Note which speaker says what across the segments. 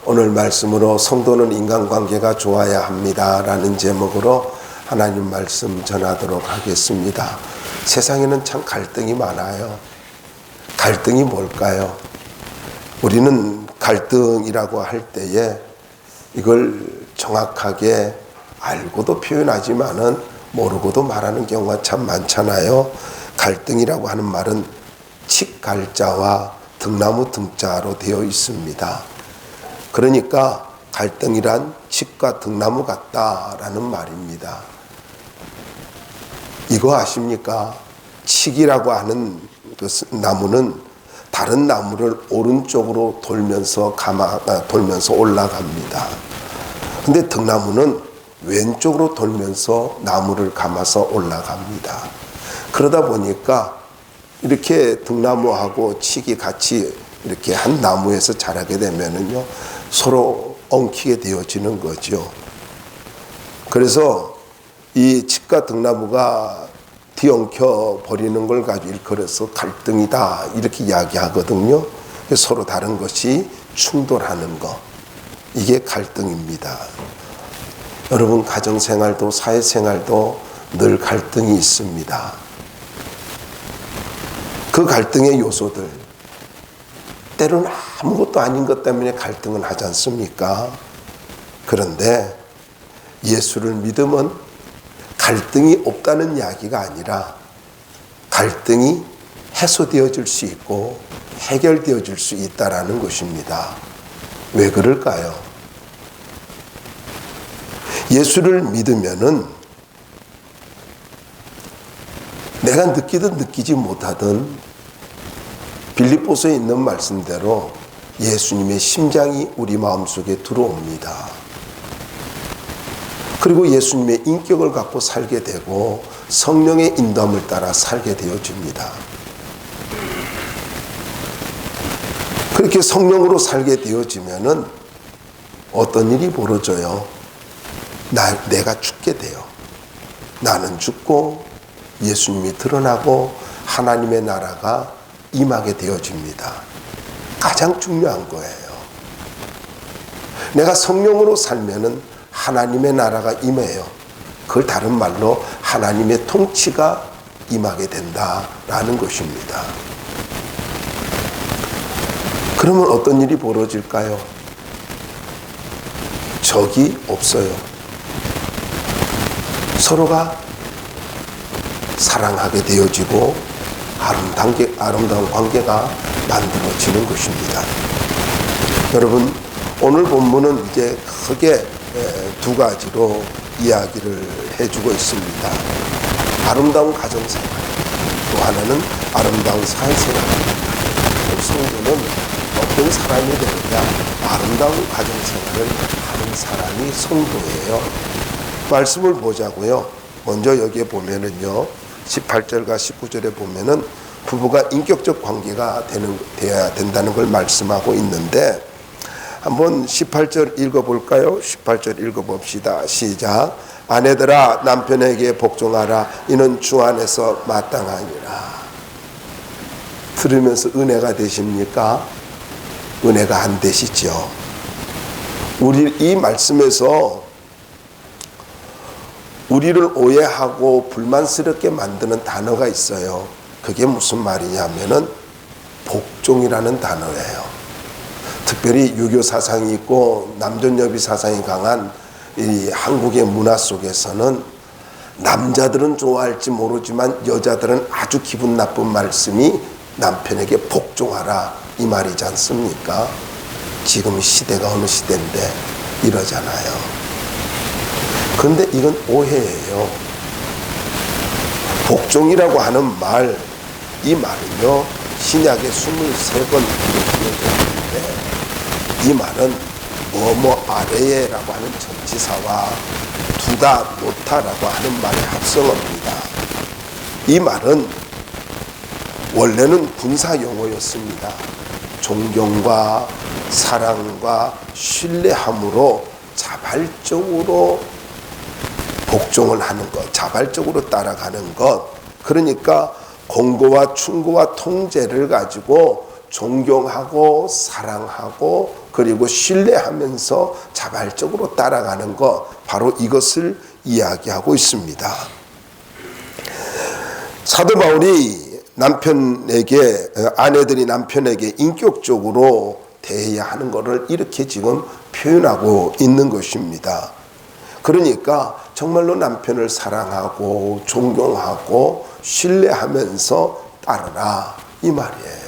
Speaker 1: 오늘 말씀으로 성도는 인간관계가 좋아야 합니다 라는 제목으로 하나님 말씀 전하도록 하겠습니다. 세상에는 참 갈등이 많아요. 갈등이 뭘까요? 우리는 갈등이라고 할 때에 이걸 정확하게 알고도 표현하지만은 모르고도 말하는 경우가 참 많잖아요. 갈등이라고 하는 말은 칡갈자와 등나무 등자로 되어 있습니다. 그러니까 갈등이란 칡과 등나무 같다라는 말입니다. 이거 아십니까? 칡이라고 하는 그 나무는 다른 나무를 오른쪽으로 돌면서 올라갑니다. 근데 등나무는 왼쪽으로 돌면서 나무를 감아서 올라갑니다. 그러다 보니까 이렇게 등나무하고 칡이 같이 이렇게 한 나무에서 자라게 되면은요, 서로 엉키게 되어지는 거죠. 그래서 이 칡과 등나무가 뒤엉켜 버리는 걸 가지고 일컬어서 갈등이다 이렇게 이야기하거든요. 서로 다른 것이 충돌하는 것, 이게 갈등입니다. 여러분, 가정생활도 사회생활도 늘 갈등이 있습니다. 그 갈등의 요소들, 때로는 아무것도 아닌 것 때문에 갈등은 하지 않습니까? 그런데 예수를 믿으면 갈등이 없다는 이야기가 아니라 갈등이 해소되어질 수 있고 해결되어질 수 있다라는 것입니다. 왜 그럴까요? 예수를 믿으면은 내가 느끼든 느끼지 못하든 빌립보서에 있는 말씀대로 예수님의 심장이 우리 마음속에 들어옵니다. 그리고 예수님의 인격을 갖고 살게 되고 성령의 인도함을 따라 살게 되어집니다. 그렇게 성령으로 살게 되어지면은 어떤 일이 벌어져요? 내가 죽게 돼요. 나는 죽고 예수님이 드러나고 하나님의 나라가 임하게 되어집니다. 가장 중요한 거예요. 내가 성령으로 살면은 하나님의 나라가 임해요. 그걸 다른 말로 하나님의 통치가 임하게 된다라는 것입니다. 그러면 어떤 일이 벌어질까요? 적이 없어요. 서로가 사랑하게 되어지고 아름다운 관계가 만들어지는 것입니다. 여러분, 오늘 본문은 이제 크게 두 가지로 이야기를 해주고 있습니다. 아름다운 가정생활, 또 하나는 아름다운 사회생활입니다. 성도는 어떤 사람이 되느냐? 아름다운 가정생활을 하는 사람이 성도예요. 말씀을 보자고요. 먼저 여기에 보면은요, 18절과 19절에 보면은 부부가 인격적 관계가 되어야 된다는 걸 말씀하고 있는데, 한번 18절 읽어볼까요? 18절 읽어봅시다. 시작. 아내들아 남편에게 복종하라. 이는 주 안에서 마땅하니라. 들으면서 은혜가 되십니까? 은혜가 안 되시죠? 우리 이 말씀에서 우리를 오해하고 불만스럽게 만드는 단어가 있어요. 그게 무슨 말이냐면은 복종이라는 단어예요. 특별히 유교 사상이 있고 남존여비 사상이 강한 이 한국의 문화 속에서는 남자들은 좋아할지 모르지만 여자들은 아주 기분 나쁜 말씀이 남편에게 복종하라 이 말이지 않습니까? 지금 시대가 어느 시대인데 이러잖아요. 그런데 이건 오해예요. 복종이라고 하는 말, 이 말은요, 신약에 23번 기록되어 있는데 이 말은 뭐뭐 아래에라고 하는 전치사와 두다 놓다라고 하는 말의 합성어입니다. 이 말은 원래는 군사 용어였습니다. 존경과 사랑과 신뢰함으로 자발적으로 복종을 하는 것, 자발적으로 따라가는 것. 그러니까 공고와 충고와 통제를 가지고 존경하고 사랑하고 그리고 신뢰하면서 자발적으로 따라가는 것, 바로 이것을 이야기하고 있습니다. 사도 바울이 아내들이 남편에게 인격적으로 대해야 하는 것을 이렇게 지금 표현하고 있는 것입니다. 그러니까 정말로 남편을 사랑하고 존경하고 신뢰하면서 따르라, 이 말이에요.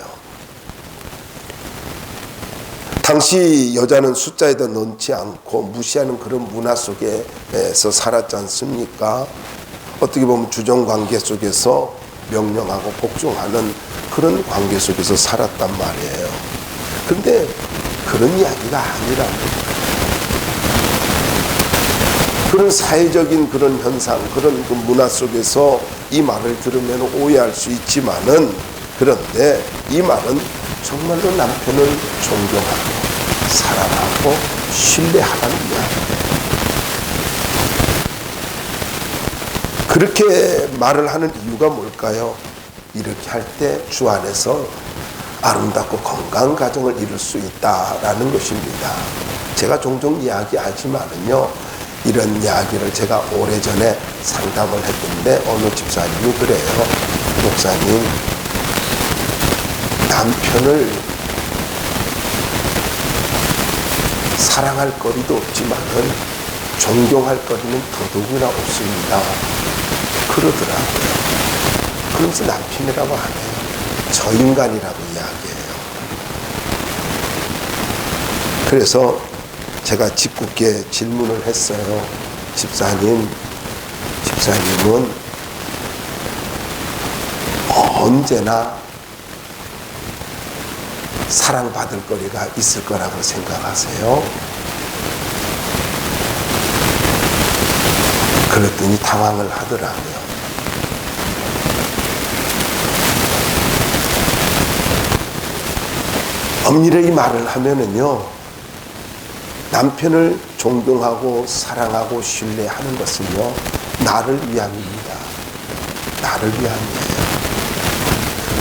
Speaker 1: 당시 여자는 숫자에도 넣지 않고 무시하는 그런 문화 속에서 살았지 않습니까? 어떻게 보면 주정관계 속에서 명령하고 복종하는 그런 관계 속에서 살았단 말이에요. 그런데 그런 이야기가 아니라는 거예요. 그런 사회적인 그런 현상, 그런 그 문화 속에서 이 말을 들으면 오해할 수 있지만은, 그런데 이 말은 정말로 남편을 존경하고 사랑하고 신뢰하라는 이야기예요. 그렇게 말을 하는 이유가 뭘까요? 이렇게 할 때 주 안에서 아름답고 건강한 가정을 이룰 수 있다라는 것입니다. 제가 종종 이야기하지만은요, 이런 이야기를 제가 오래전에 상담을 했는데 어느 집사님이 그래요. 목사님, 남편을 사랑할 거리도 없지만은 존경할 거리는 더더욱이나 없습니다. 그러더라고요. 그러면서 남편이라고 안 해요. 저 인간이라고 이야기해요. 그래서 제가 짓궂게 질문을 했어요. 집사님은 언제나 사랑받을 거리가 있을 거라고 생각하세요? 그랬더니 당황을 하더라고요. 엄밀히 말을 하면은요, 남편을 존경하고 사랑하고 신뢰하는 것은요, 나를 위함입니다. 나를 위함이에요.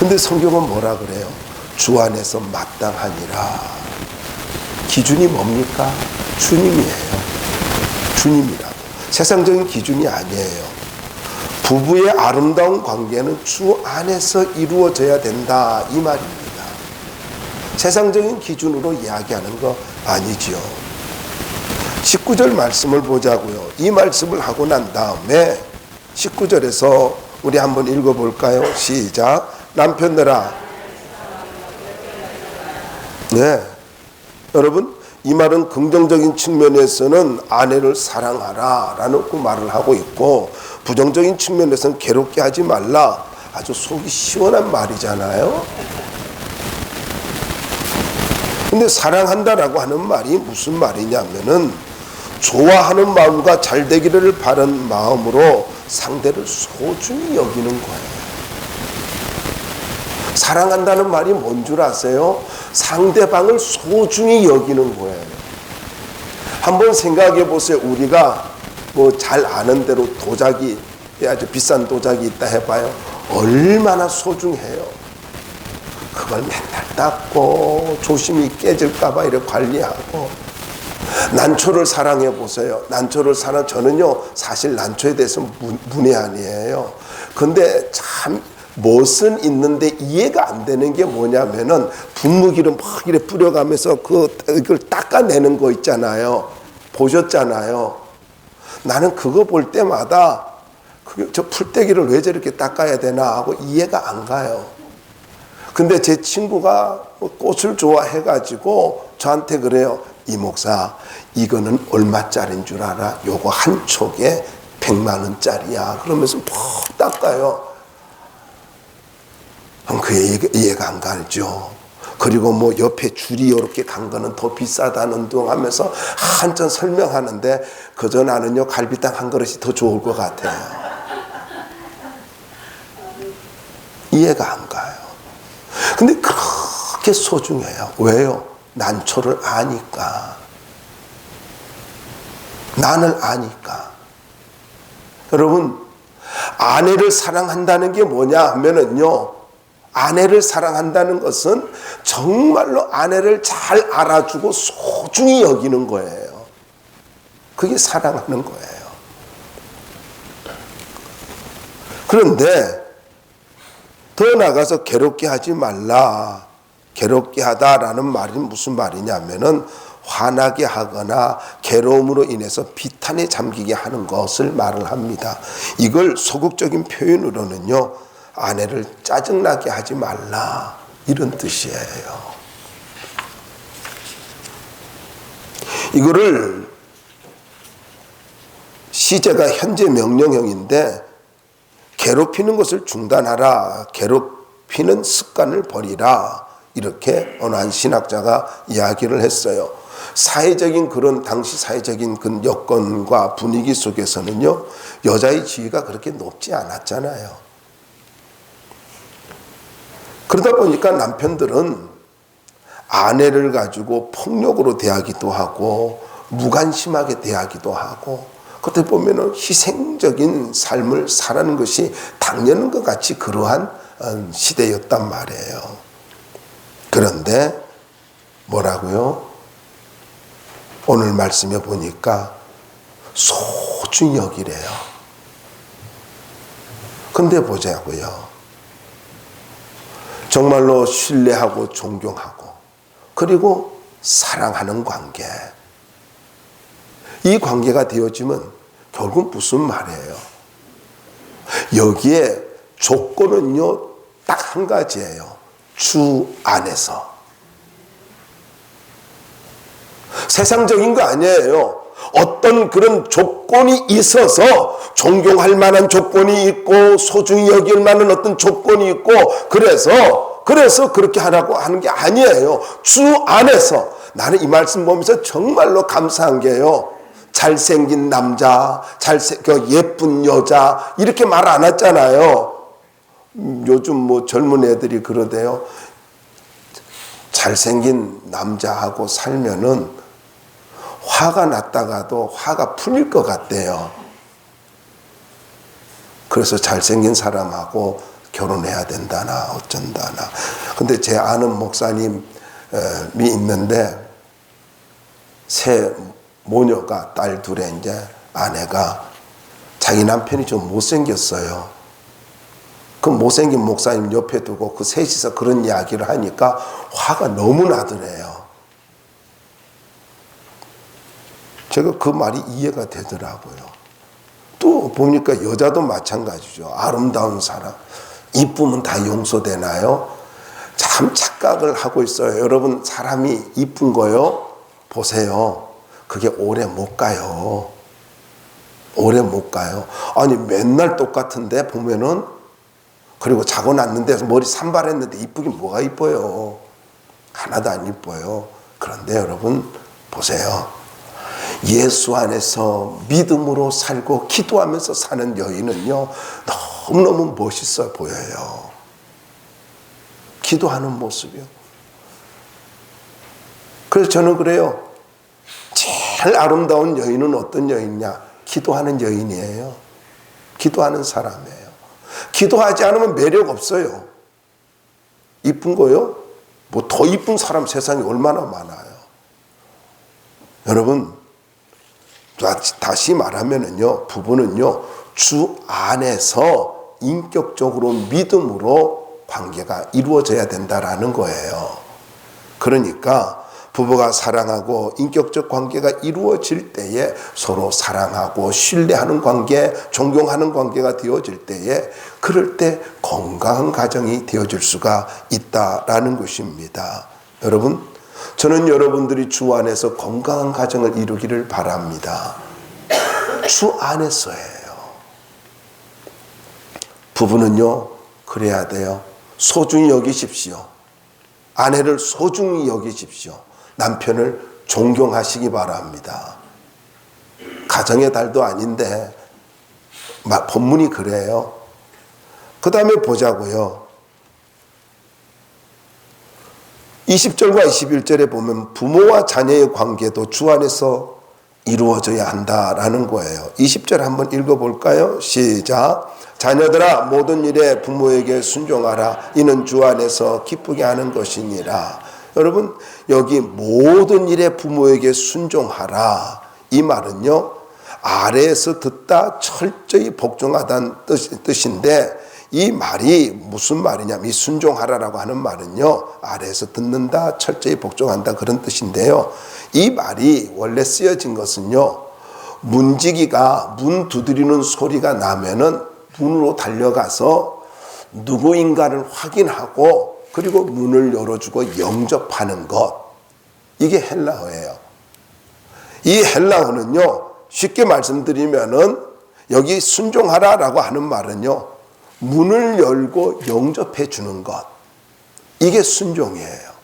Speaker 1: 근데 성경은 뭐라 그래요? 주 안에서 마땅하니라. 기준이 뭡니까? 주님이에요. 주님이라고. 세상적인 기준이 아니에요. 부부의 아름다운 관계는 주 안에서 이루어져야 된다, 이 말입니다. 세상적인 기준으로 이야기하는 거 아니지요. 19절 말씀을 보자고요. 이 말씀을 하고 난 다음에 19절에서 우리 한번 읽어볼까요? 시작. 남편들아. 네, 여러분, 이 말은 긍정적인 측면에서는 아내를 사랑하라 라는 그 말을 하고 있고, 부정적인 측면에서는 괴롭게 하지 말라, 아주 속이 시원한 말이잖아요. 근데 사랑한다라고 하는 말이 무슨 말이냐면은, 좋아하는 마음과 잘 되기를 바라는 마음으로 상대를 소중히 여기는 거예요. 사랑한다는 말이 뭔 줄 아세요? 상대방을 소중히 여기는 거예요. 한번 생각해 보세요. 우리가 뭐 잘 아는 대로 도자기, 아주 비싼 도자기 있다 해봐요. 얼마나 소중해요. 그걸 맨날 닦고 조심히 깨질까봐 이렇게 관리하고. 난초를 사랑해 보세요. 난초를 저는요, 사실 난초에 대해서 문외한이에요. 근데 참 멋은 있는데 이해가 안 되는 게 뭐냐면은, 분무기를 막 이렇게 뿌려가면서 그걸 닦아내는 거 있잖아요. 보셨잖아요. 나는 그거 볼 때마다 저 풀떼기를 왜 저렇게 닦아야 되나 하고 이해가 안 가요. 근데 제 친구가 꽃을 좋아해가지고 저한테 그래요. 이 목사, 이거는 얼마짜리인 줄 알아? 요거 한 촉에 100만 원짜리야. 그러면서 푹 닦아요. 그 이해가 안 가죠. 그리고 뭐 옆에 줄이 이렇게 간 거는 더 비싸다는 둥 하면서 한참 설명하는데, 그저 나는요, 갈비탕 한 그릇이 더 좋을 것 같아요. 이해가 안 가요. 근데 그렇게 소중해요. 왜요? 난초를 아니까. 난을 아니까. 여러분, 아내를 사랑한다는 게 뭐냐 하면은요, 아내를 사랑한다는 것은 정말로 아내를 잘 알아주고 소중히 여기는 거예요. 그게 사랑하는 거예요. 그런데 더 나가서 괴롭게 하지 말라. 괴롭게 하다라는 말이 무슨 말이냐면은 화나게 하거나 괴로움으로 인해서 비탄에 잠기게 하는 것을 말을 합니다. 이걸 소극적인 표현으로는요, 아내를 짜증나게 하지 말라, 이런 뜻이에요. 이거를 시제가 현재 명령형인데, 괴롭히는 것을 중단하라, 괴롭히는 습관을 버리라, 이렇게 어느 한 신학자가 이야기를 했어요. 사회적인 그런 당시 사회적인 그 여건과 분위기 속에서는요, 여자의 지위가 그렇게 높지 않았잖아요. 그러다 보니까 남편들은 아내를 가지고 폭력으로 대하기도 하고 무관심하게 대하기도 하고, 그때 보면은 희생적인 삶을 살아가는 것이 당연한 것 같이 그러한 시대였단 말이에요. 그런데 뭐라고요? 오늘 말씀에 보니까 소중히 여기래요. 근데 보자고요. 정말로 신뢰하고 존경하고 그리고 사랑하는 관계. 이 관계가 되어지면 결국 무슨 말이에요? 여기에 조건은요, 딱 한 가지예요. 주 안에서. 세상적인 거 아니에요. 어떤 그런 조건이 있어서 존경할 만한 조건이 있고 소중히 여길 만한 어떤 조건이 있고 그래서 그렇게 하라고 하는 게 아니에요. 주 안에서. 나는 이 말씀 보면서 정말로 감사한 게요. 잘생긴 남자, 예쁜 여자 이렇게 말 안 했잖아요. 요즘 뭐 젊은 애들이 그러대요. 잘생긴 남자하고 살면은 화가 났다가도 화가 풀릴 것 같대요. 그래서 잘생긴 사람하고 결혼해야 된다나 어쩐다나. 근데 제 아는 목사님이 있는데 새 모녀가 딸 둘에 이제 아내가 자기 남편이 좀 못생겼어요. 그 못생긴 목사님 옆에 두고 그 셋이서 그런 이야기를 하니까 화가 너무 나더래요. 제가 그 말이 이해가 되더라고요. 또 보니까 여자도 마찬가지죠. 아름다운 사람, 이쁘면 다 용서되나요? 참 착각을 하고 있어요. 여러분, 사람이 이쁜 거요, 보세요. 그게 오래 못 가요. 오래 못 가요. 아니 맨날 똑같은데 보면은, 그리고 자고 났는데 머리 산발했는데 이쁘긴 뭐가 이뻐요. 하나도 안 이뻐요. 그런데 여러분 보세요. 예수 안에서 믿음으로 살고 기도하면서 사는 여인은요, 너무너무 멋있어 보여요. 기도하는 모습이요. 그래서 저는 그래요. 제일 아름다운 여인은 어떤 여인이냐? 기도하는 여인이에요. 기도하는 사람이에요. 기도하지 않으면 매력 없어요. 이쁜 거요? 뭐 더 이쁜 사람 세상에 얼마나 많아요. 여러분, 다시 말하면은요, 부부는요, 주 안에서 인격적으로 믿음으로 관계가 이루어져야 된다라는 거예요. 그러니까 부부가 사랑하고 인격적 관계가 이루어질 때에 서로 사랑하고 신뢰하는 관계, 존경하는 관계가 되어질 때에 그럴 때 건강한 가정이 되어질 수가 있다라는 것입니다. 여러분, 저는 여러분들이 주 안에서 건강한 가정을 이루기를 바랍니다. 주 안에서예요. 부부는요, 그래야 돼요. 소중히 여기십시오. 아내를 소중히 여기십시오. 남편을 존경하시기 바랍니다. 가정의 달도 아닌데 본문이 그래요. 그 다음에 보자고요. 20절과 21절에 보면 부모와 자녀의 관계도 주 안에서 이루어져야 한다라는 거예요. 20절 한번 읽어볼까요? 시작. 자녀들아 모든 일에 부모에게 순종하라. 이는 주 안에서 기쁘게 하는 것이니라. 여러분, 여기 모든 일에 부모에게 순종하라. 이 말은요, 아래에서 듣다 철저히 복종하다는 뜻인데, 이 말이 무슨 말이냐면, 이 순종하라라고 하는 말은요, 아래에서 듣는다, 철저히 복종한다, 그런 뜻인데요. 이 말이 원래 쓰여진 것은요, 문지기가 문 두드리는 소리가 나면은 문으로 달려가서 누구인가를 확인하고 그리고 문을 열어주고 영접하는 것. 이게 헬라어예요. 이 헬라어는요, 쉽게 말씀드리면은 여기 순종하라라고 하는 말은요, 문을 열고 영접해 주는 것. 이게 순종이에요.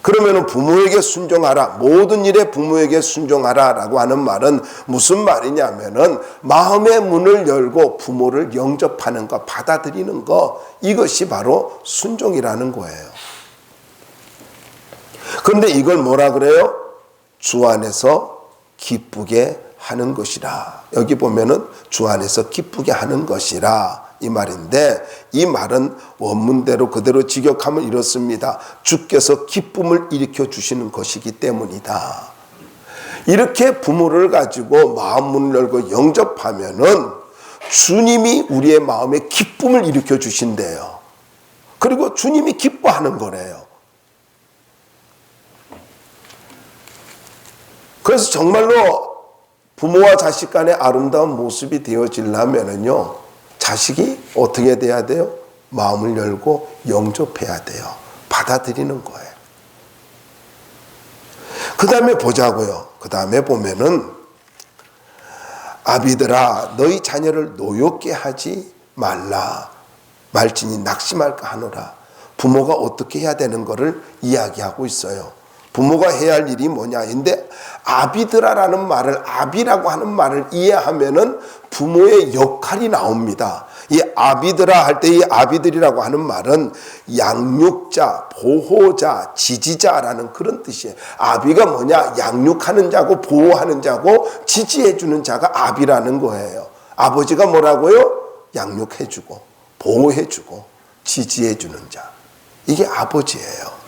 Speaker 1: 그러면 부모에게 순종하라, 모든 일에 부모에게 순종하라라고 하는 말은 무슨 말이냐면은 마음의 문을 열고 부모를 영접하는 것, 받아들이는 것, 이것이 바로 순종이라는 거예요. 그런데 이걸 뭐라 그래요? 주 안에서 기쁘게 하는 것이라. 여기 보면은 주 안에서 기쁘게 하는 것이라 이 말인데, 이 말은 원문대로 그대로 직역하면 이렇습니다. 주께서 기쁨을 일으켜 주시는 것이기 때문이다. 이렇게 부모를 가지고 마음 문을 열고 영접하면은 주님이 우리의 마음에 기쁨을 일으켜 주신대요. 그리고 주님이 기뻐하는 거래요. 그래서 정말로 부모와 자식 간의 아름다운 모습이 되어지려면은요, 자식이 어떻게 돼야 돼요? 마음을 열고 영접해야 돼요. 받아들이는 거예요. 그 다음에 보자고요. 그 다음에 보면은, 아비들아 너희 자녀를 노엽게 하지 말라. 말진이 낙심할까 하노라. 부모가 어떻게 해야 되는 거를 이야기하고 있어요. 부모가 해야 할 일이 뭐냐. 근데 아비드라라는 말을, 아비라고 하는 말을 이해하면은 부모의 역할이 나옵니다. 이 아비드라 할 때 이 아비들이라고 하는 말은 양육자, 보호자, 지지자라는 그런 뜻이에요. 아비가 뭐냐? 양육하는 자고 보호하는 자고 지지해주는 자가 아비라는 거예요. 아버지가 뭐라고요? 양육해주고 보호해주고 지지해주는 자. 이게 아버지예요.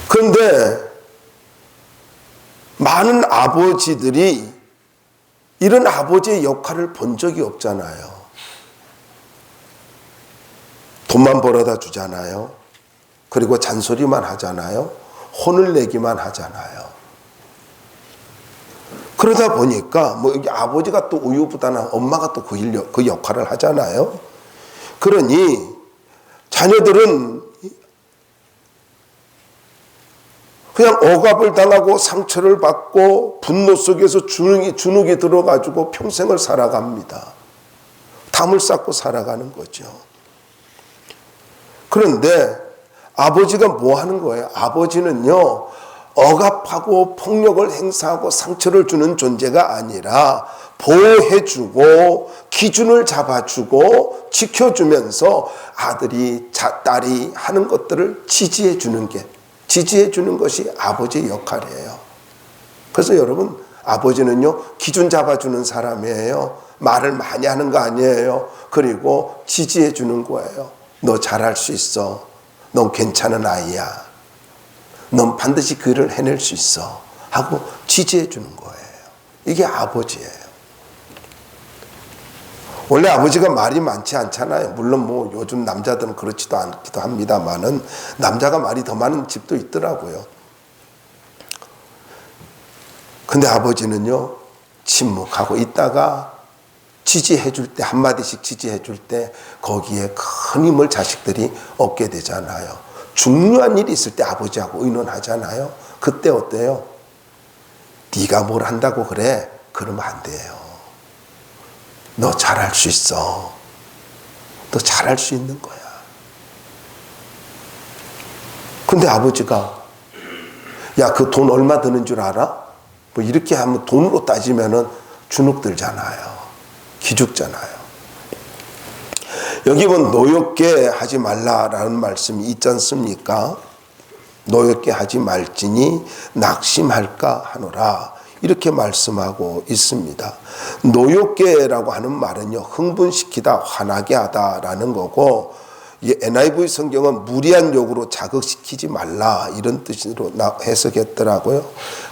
Speaker 1: 그런데 많은 아버지들이 이런 아버지의 역할을 본 적이 없잖아요. 돈만 벌어다 주잖아요. 그리고 잔소리만 하잖아요. 혼을 내기만 하잖아요. 그러다 보니까 뭐 여기 아버지가 또 우유부단한 엄마가 또 그 역할을 하잖아요. 그러니 자녀들은 그냥 억압을 당하고 상처를 받고 분노 속에서 주눅이 들어가지고 평생을 살아갑니다. 담을 쌓고 살아가는 거죠. 그런데 아버지가 뭐 하는 거예요? 아버지는요, 억압하고 폭력을 행사하고 상처를 주는 존재가 아니라 보호해주고 기준을 잡아주고 지켜주면서 아들이 딸이 하는 것들을 지지해주는 것이 아버지의 역할이에요. 그래서 여러분, 아버지는요, 기준 잡아주는 사람이에요. 말을 많이 하는 거 아니에요. 그리고 지지해주는 거예요. 너 잘할 수 있어. 넌 괜찮은 아이야. 넌 반드시 그 일을 해낼 수 있어. 하고 지지해주는 거예요. 이게 아버지예요. 원래 아버지가 말이 많지 않잖아요. 물론 뭐 요즘 남자들은 그렇지도 않기도 합니다만은 남자가 말이 더 많은 집도 있더라고요. 근데 아버지는요, 침묵하고 있다가 지지해 줄 때, 한마디씩 지지해 줄 때 거기에 큰 힘을 자식들이 얻게 되잖아요. 중요한 일이 있을 때 아버지하고 의논하잖아요. 그때 어때요? 네가 뭘 한다고 그래? 그러면 안 돼요. 너 잘할 수 있어. 너 잘할 수 있는 거야. 근데 아버지가, 야, 그 돈 얼마 드는 줄 알아? 뭐 이렇게 하면 돈으로 따지면은 주눅 들잖아요. 기죽잖아요. 여기 보면 노엽게 하지 말라라는 말씀이 있지 않습니까? 노엽게 하지 말지니 낙심할까 하노라. 이렇게 말씀하고 있습니다. 노엽게라고 하는 말은요, 흥분시키다, 화나게 하다라는 거고, 이 NIV 성경은 무리한 욕으로 자극시키지 말라 이런 뜻으로 해석했더라고요.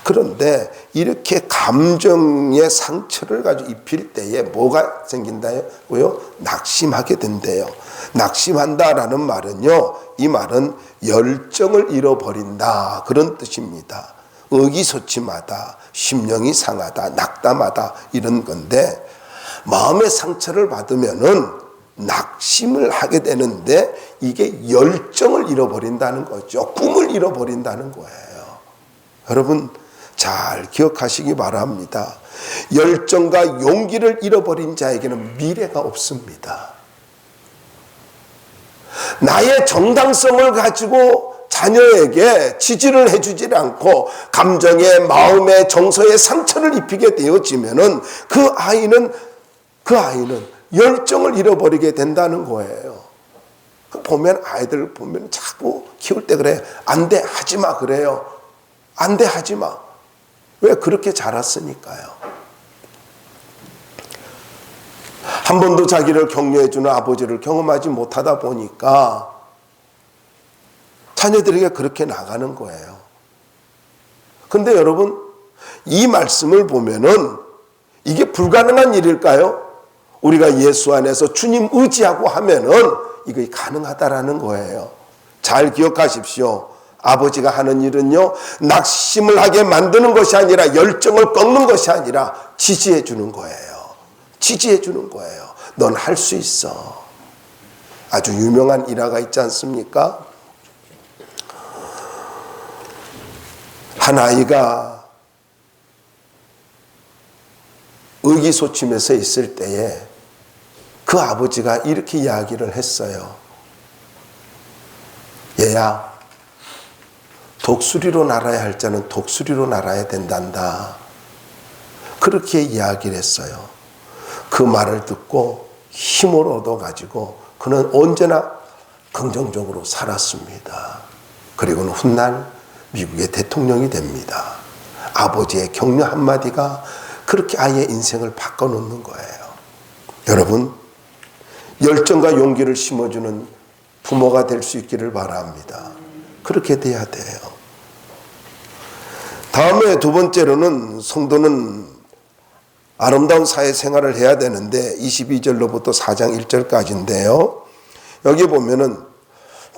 Speaker 1: 그런데 이렇게 감정의 상처를 가지고 입힐 때에 뭐가 생긴다고요? 낙심하게 된대요. 낙심한다라는 말은요, 이 말은 열정을 잃어버린다 그런 뜻입니다. 의기소침하다, 심령이 상하다, 낙담하다 이런 건데, 마음의 상처를 받으면은 낙심을 하게 되는데 이게 열정을 잃어버린다는 거죠. 꿈을 잃어버린다는 거예요. 여러분 잘 기억하시기 바랍니다. 열정과 용기를 잃어버린 자에게는 미래가 없습니다. 나의 정당성을 가지고 자녀에게 지지를 해주지 않고 감정에, 마음에, 정서에 상처를 입히게 되어지면은 그 아이는 열정을 잃어버리게 된다는 거예요. 보면 아이들 보면 자꾸 키울 때 그래. 안 돼, 하지 마 그래요. 안 돼, 하지 마. 왜? 그렇게 자랐으니까요. 한 번도 자기를 격려해주는 아버지를 경험하지 못하다 보니까 자녀들에게 그렇게 나가는 거예요. 근데 여러분, 이 말씀을 보면은 이게 불가능한 일일까요? 우리가 예수 안에서 주님 의지하고 하면은 이거 가능하다라는 거예요. 잘 기억하십시오. 아버지가 하는 일은요, 낙심을 하게 만드는 것이 아니라, 열정을 꺾는 것이 아니라 지지해 주는 거예요. 지지해 주는 거예요. 넌 할 수 있어. 아주 유명한 일화가 있지 않습니까? 한 아이가 의기소침해서 있을 때에 그 아버지가 이렇게 이야기를 했어요. 얘야, 독수리로 날아야 할 자는 독수리로 날아야 된단다. 그렇게 이야기를 했어요. 그 말을 듣고 힘을 얻어가지고 그는 언제나 긍정적으로 살았습니다. 그리고는 훗날 미국의 대통령이 됩니다. 아버지의 격려 한마디가 그렇게 아이의 인생을 바꿔놓는 거예요. 여러분, 열정과 용기를 심어주는 부모가 될 수 있기를 바랍니다. 그렇게 돼야 돼요. 다음에 두 번째로는 성도는 아름다운 사회생활을 해야 되는데 22절로부터 4장 1절까지인데요. 여기 보면은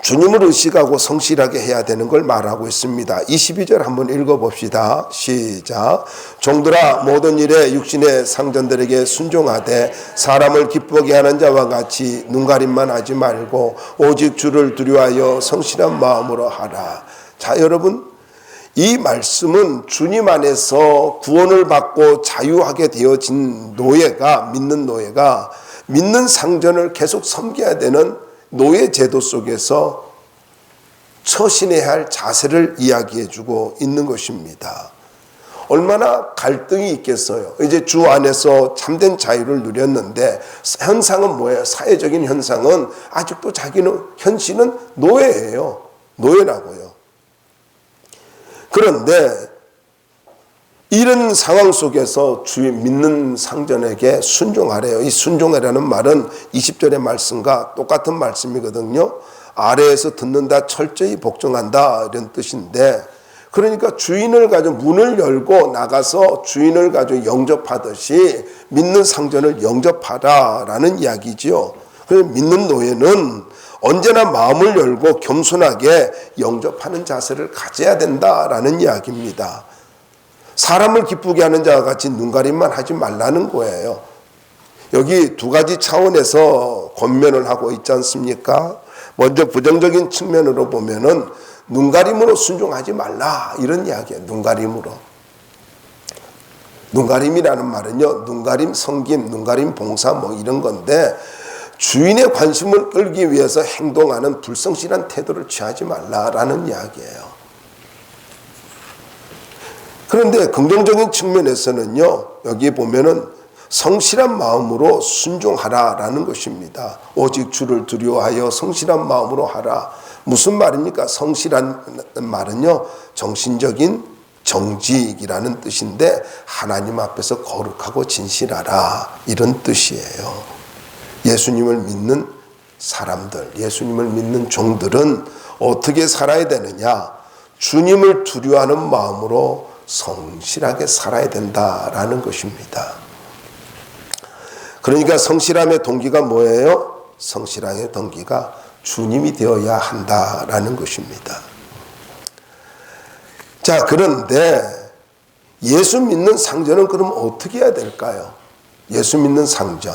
Speaker 1: 주님을 의식하고 성실하게 해야 되는 걸 말하고 있습니다. 22절 한번 읽어봅시다. 시작. 종들아, 모든 일에 육신의 상전들에게 순종하되 사람을 기쁘게 하는 자와 같이 눈가림만 하지 말고 오직 주를 두려워하여 성실한 마음으로 하라. 자, 여러분, 이 말씀은 주님 안에서 구원을 받고 자유하게 되어진 믿는 노예가 믿는 상전을 계속 섬겨야 되는 노예 제도 속에서 처신해야 할 자세를 이야기해주고 있는 것입니다. 얼마나 갈등이 있겠어요. 이제 주 안에서 참된 자유를 누렸는데 현상은 뭐예요? 사회적인 현상은 아직도 자기는 현실은 노예예요. 노예라고요. 그런데 이런 상황 속에서 주의 믿는 상전에게 순종하래요. 이 순종하라는 말은 20절의 말씀과 똑같은 말씀이거든요. 아래에서 듣는다, 철저히 복종한다 이런 뜻인데, 그러니까 주인을 가지고 문을 열고 나가서 주인을 가지고 영접하듯이 믿는 상전을 영접하라라는 이야기지요. 그래서 믿는 노예는 언제나 마음을 열고 겸손하게 영접하는 자세를 가져야 된다라는 이야기입니다. 사람을 기쁘게 하는 자와 같이 눈가림만 하지 말라는 거예요. 여기 두 가지 차원에서 권면을 하고 있지 않습니까? 먼저 부정적인 측면으로 보면은 눈가림으로 순종하지 말라 이런 이야기예요. 눈가림으로. 눈가림이라는 말은요, 눈가림 섬김, 눈가림 봉사 뭐 이런 건데, 주인의 관심을 끌기 위해서 행동하는 불성실한 태도를 취하지 말라라는 이야기예요. 그런데 긍정적인 측면에서는요, 여기 보면은 성실한 마음으로 순종하라라는 것입니다. 오직 주를 두려워하여 성실한 마음으로 하라. 무슨 말입니까? 성실한 말은요, 정신적인 정직이라는 뜻인데 하나님 앞에서 거룩하고 진실하라 이런 뜻이에요. 예수님을 믿는 사람들, 예수님을 믿는 종들은 어떻게 살아야 되느냐? 주님을 두려워하는 마음으로 성실하게 살아야 된다라는 것입니다. 그러니까 성실함의 동기가 뭐예요? 성실함의 동기가 주님이 되어야 한다라는 것입니다. 자, 그런데 예수 믿는 상전은 그럼 어떻게 해야 될까요? 예수 믿는 상전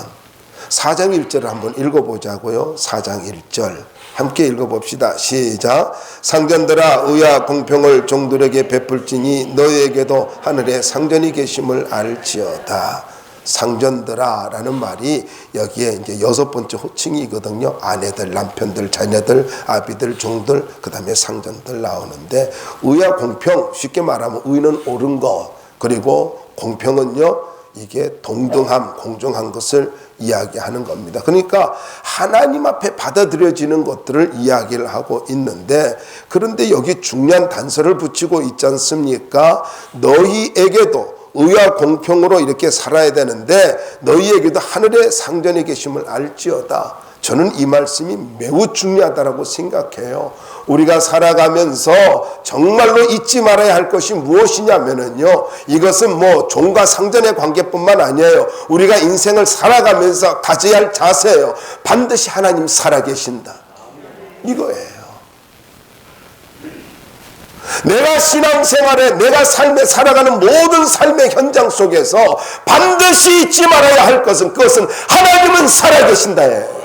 Speaker 1: 4장 1절을 한번 읽어보자고요. 4장 1절 함께 읽어봅시다. 시작. 상전들아 의와 공평을 종들에게 베풀지니 너희에게도 하늘에 상전이 계심을 알지어다. 상전들아 라는 말이 여기에 이제 6번째 호칭이거든요. 아내들, 남편들, 자녀들, 아비들, 종들, 그 다음에 상전들 나오는데, 의와 공평, 쉽게 말하면 의는 옳은 것, 그리고 공평은요, 이게 동등함, 공정한 것을 이야기하는 겁니다. 그러니까 하나님 앞에 받아들여지는 것들을 이야기를 하고 있는데, 그런데 여기 중요한 단서를 붙이고 있지 않습니까? 너희에게도 의와 공평으로 이렇게 살아야 되는데 너희에게도 하늘의 상전이 계심을 알지어다. 저는 이 말씀이 매우 중요하다고 생각해요. 우리가 살아가면서 정말로 잊지 말아야 할 것이 무엇이냐면요, 이것은 뭐 종과 상전의 관계뿐만 아니에요. 우리가 인생을 살아가면서 가져야 할 자세예요. 반드시 하나님 살아계신다, 이거예요. 내가 신앙생활에, 내가 삶에 살아가는 모든 삶의 현장 속에서 반드시 잊지 말아야 할 것은, 그것은 하나님은 살아계신다예요.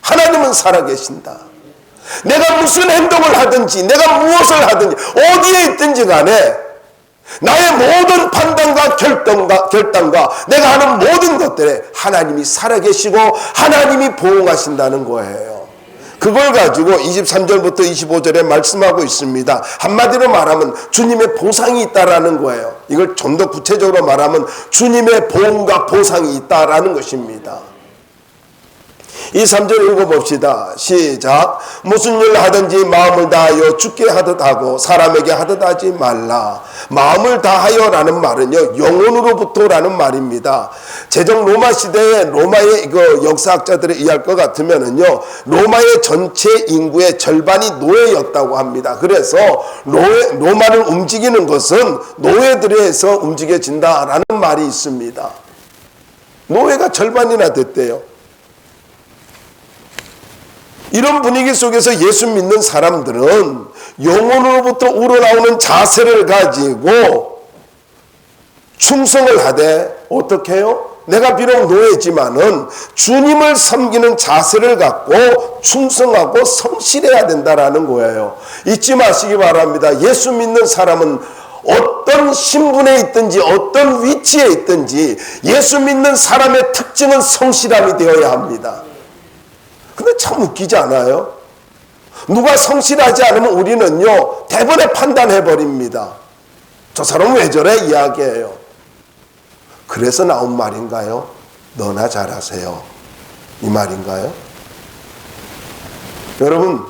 Speaker 1: 하나님은 살아계신다. 내가 무슨 행동을 하든지, 내가 무엇을 하든지, 어디에 있든지 간에 나의 모든 판단과 결단과 내가 하는 모든 것들에 하나님이 살아계시고 하나님이 보응하신다는 거예요. 그걸 가지고 23절부터 25절에 말씀하고 있습니다. 한마디로 말하면 주님의 보상이 있다라는 거예요. 이걸 좀 더 구체적으로 말하면 주님의 보응과 보상이 있다라는 것입니다. 이 3절 읽어봅시다. 시작. 무슨 일 하든지 마음을 다하여 주께 하듯 하고 사람에게 하듯 하지 말라. 마음을 다하여 라는 말은요, 영혼으로부터라는 말입니다. 제정 로마 시대에 로마의 역사학자들이 이해할 것 같으면은요, 로마의 전체 인구의 절반이 노예였다고 합니다. 그래서 로마를 움직이는 것은 노예들에 의해서 움직여진다라는 말이 있습니다. 노예가 절반이나 됐대요. 이런 분위기 속에서 예수 믿는 사람들은 영혼으로부터 우러나오는 자세를 가지고 충성을 하되, 어떻게 해요? 내가 비록 노예지만은 주님을 섬기는 자세를 갖고 충성하고 성실해야 된다라는 거예요. 잊지 마시기 바랍니다. 예수 믿는 사람은 어떤 신분에 있든지 어떤 위치에 있든지 예수 믿는 사람의 특징은 성실함이 되어야 합니다. 근데 참 웃기지 않아요? 누가 성실하지 않으면 우리는요, 대번에 판단해버립니다. 저 사람은 왜 저래? 이야기해요. 그래서 나온 말인가요? 너나 잘하세요, 이 말인가요? 여러분,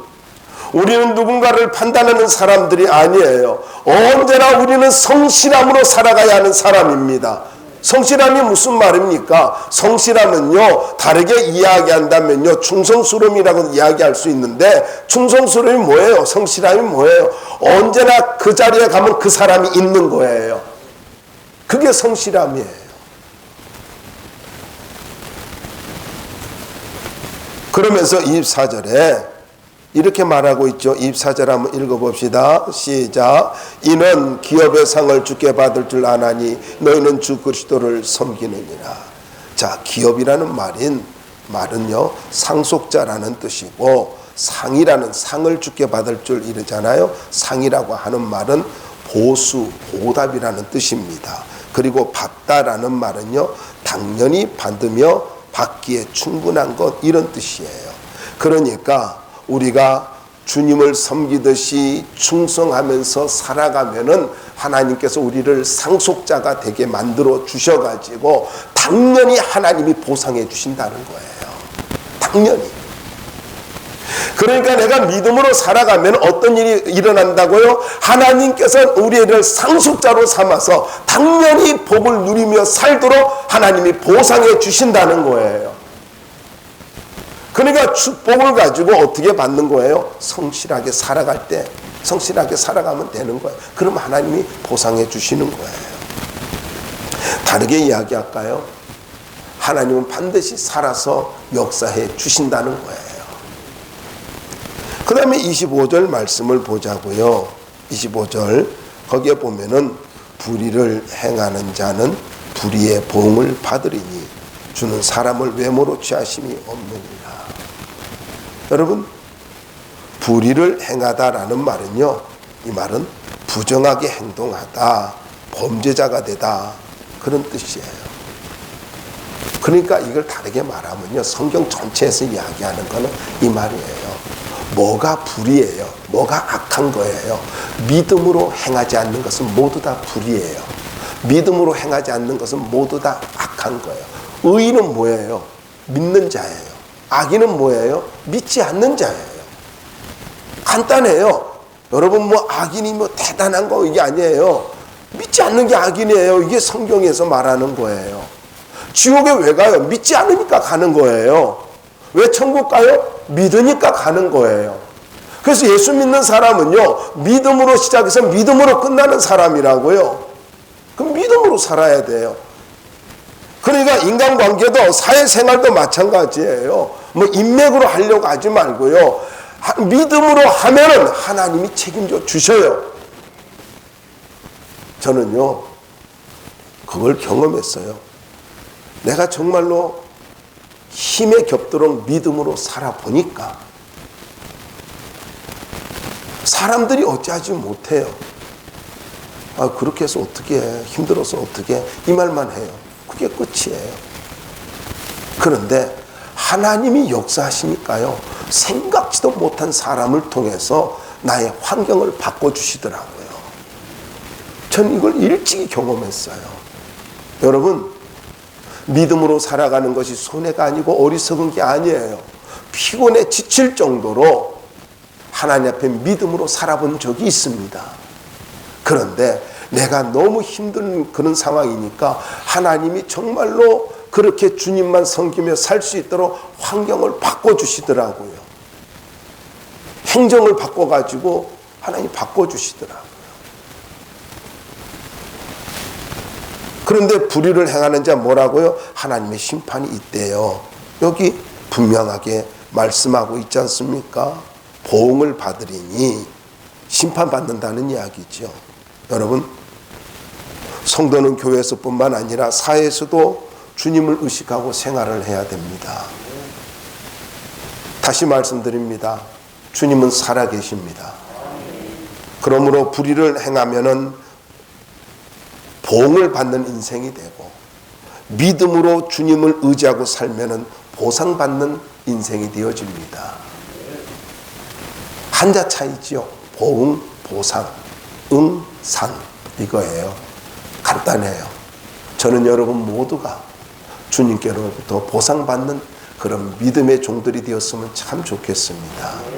Speaker 1: 우리는 누군가를 판단하는 사람들이 아니에요. 언제나 우리는 성실함으로 살아가야 하는 사람입니다. 성실함이 무슨 말입니까? 성실함은요, 다르게 이야기한다면요, 충성스러움이라고 이야기할 수 있는데, 충성스러움이 뭐예요? 성실함이 뭐예요? 언제나 그 자리에 가면 그 사람이 있는 거예요. 그게 성실함이에요. 그러면서 24절에 이렇게 말하고 있죠. 24절 한번 읽어봅시다. 시작. 이는 기업의 상을 주께 받을 줄 아나니 너희는 주 그리스도를 섬기느니라. 자, 기업이라는 말은요, 상속자라는 뜻이고, 상이라는, 상을 주께 받을 줄 이러잖아요. 상이라고 하는 말은 보수, 보답이라는 뜻입니다. 그리고 받다라는 말은요, 당연히 받으며 받기에 충분한 것, 이런 뜻이에요. 그러니까 우리가 주님을 섬기듯이 충성하면서 살아가면은 하나님께서 우리를 상속자가 되게 만들어 주셔가지고 당연히 하나님이 보상해 주신다는 거예요. 당연히. 그러니까 내가 믿음으로 살아가면 어떤 일이 일어난다고요? 하나님께서 우리를 상속자로 삼아서 당연히 복을 누리며 살도록 하나님이 보상해 주신다는 거예요. 그러니까 축복을 가지고 어떻게 받는 거예요? 성실하게 살아갈 때 성실하게 살아가면 되는 거예요. 그럼 하나님이 보상해 주시는 거예요. 다르게 이야기할까요? 하나님은 반드시 살아서 역사해 주신다는 거예요. 그 다음에 25절 말씀을 보자고요. 25절 거기에 보면은 불의를 행하는 자는 불의의 보응을 받으리니 주는 사람을 외모로 취하심이 없느니라. 여러분, 불의를 행하다라는 말은요, 이 말은 부정하게 행동하다, 범죄자가 되다, 그런 뜻이에요. 그러니까 이걸 다르게 말하면요, 성경 전체에서 이야기하는 거는 이 말이에요. 뭐가 불의예요? 뭐가 악한 거예요? 믿음으로 행하지 않는 것은 모두 다 불의예요. 믿음으로 행하지 않는 것은 모두 다 악한 거예요. 의인은 뭐예요? 믿는 자예요. 악인은 뭐예요? 믿지 않는 자예요. 간단해요. 여러분, 뭐 악인이 뭐 대단한 거 이게 아니에요. 믿지 않는 게 악인이에요. 이게 성경에서 말하는 거예요. 지옥에 왜 가요? 믿지 않으니까 가는 거예요. 왜 천국 가요? 믿으니까 가는 거예요. 그래서 예수 믿는 사람은요, 믿음으로 시작해서 믿음으로 끝나는 사람이라고요. 그럼 믿음으로 살아야 돼요. 그러니까 인간관계도 사회생활도 마찬가지예요. 뭐 인맥으로 하려고 하지 말고요, 믿음으로 하면은 하나님이 책임져 주셔요. 저는요, 그걸 경험했어요. 내가 정말로 힘에 겹도록 믿음으로 살아보니까 사람들이 어찌하지 못해요. 아, 그렇게 해서 어떻게 해? 힘들어서 어떻게 해? 이 말만 해요. 그게 끝이에요. 그런데 하나님이 역사하시니까요, 생각지도 못한 사람을 통해서 나의 환경을 바꿔주시더라고요. 전 이걸 일찍이 경험했어요. 여러분, 믿음으로 살아가는 것이 손해가 아니고 어리석은 게 아니에요. 피곤해 지칠 정도로 하나님 앞에 믿음으로 살아본 적이 있습니다. 그런데 내가 너무 힘든 그런 상황이니까 하나님이 정말로 그렇게 주님만 섬기며 살 수 있도록 환경을 바꿔주시더라고요. 행정을 바꿔가지고 하나님 바꿔주시더라고요. 그런데 불의를 행하는 자 뭐라고요? 하나님의 심판이 있대요. 여기 분명하게 말씀하고 있지 않습니까? 보응을 받으리니 심판받는다는 이야기죠. 여러분, 성도는 교회에서뿐만 아니라 사회에서도 주님을 의식하고 생활을 해야 됩니다. 다시 말씀드립니다. 주님은 살아계십니다. 그러므로 불의를 행하면은 보응을 받는 인생이 되고, 믿음으로 주님을 의지하고 살면은 보상받는 인생이 되어집니다. 한자 차이지요. 보응, 보상, 응, 상, 이거예요. 간단해요. 저는 여러분 모두가 주님께로부터 보상받는 그런 믿음의 종들이 되었으면 참 좋겠습니다.